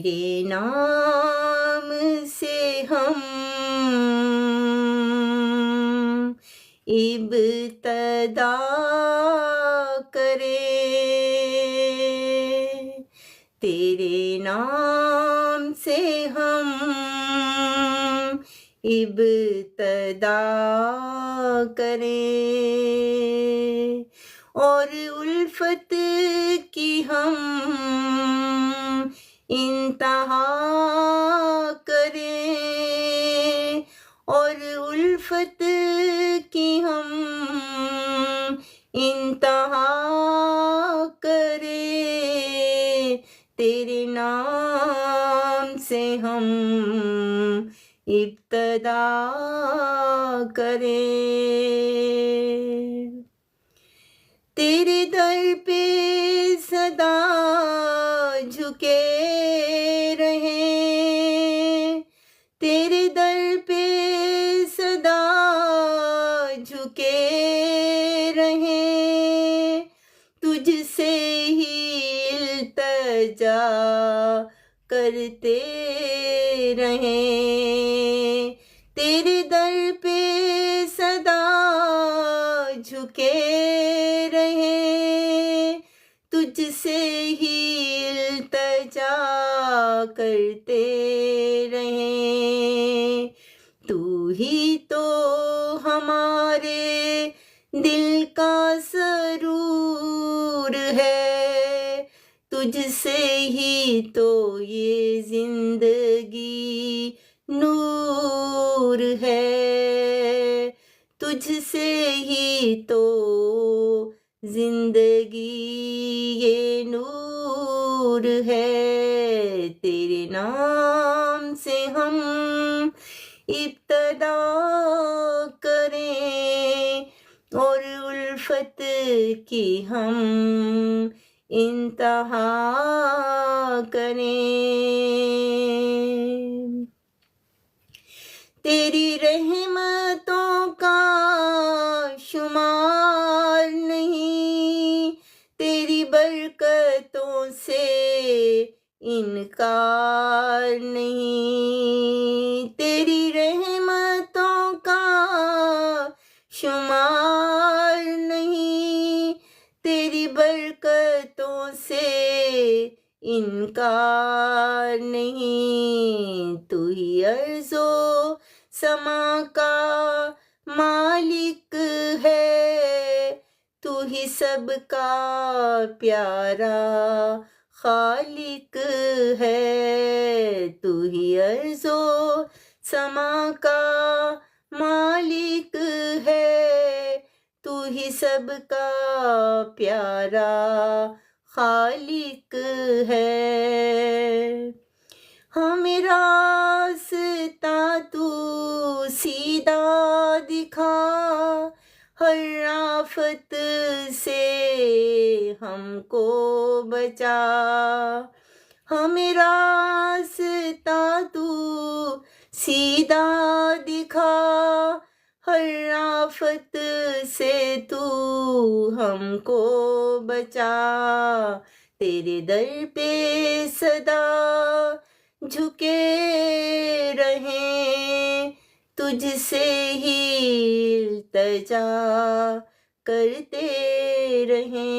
तेरे नाम से हम इब्तदा करें, तेरे नाम से हम इब्तदा करें और उल्फत की हम इंतहा करें और उल्फत की हम इंतहा करें, तेरे नाम से हम इब्तदा करें। तेरे दर पे सदा झुके रहें, तेरे दर पे सदा झुके रहें, तुझसे ही इल्तिजा करते रहें, तेरे दर पे सदा झुके रहें, तुझसे ही इल्तिजा करते रहें। तू ही तो हमारे दिल का सरूर है, तुझसे ही तो ये जिंदगी नूर है, तुझसे ही तो जिंदगी ये नूर है, तेरे नाम से हम इब्तदा करें और उल्फत की हम इंतहा करें। तेरी रहमतों का शुमार नहीं, तेरी बरकतों से इनकार नहीं, तेरी रहमतों का शुमार नहीं, तेरी बरकतों से इनकार नहीं, तू ही अर्ज़ो समा का मालिक है, तू ही सबका प्यारा खालिक है, तू ही अर्ज़ो समा का मालिक है, तू ही सबका प्यारा खालिक है। हमें रास्ता तू सीधा दिखा, हर आफत से हमको बचा, हमें रास्ता तू सीधा दिखा, हर आफत से तू हमको बचा, तेरे दर पे सदा झुके रहें, तुझसे ही इल्तिजा करते रहें।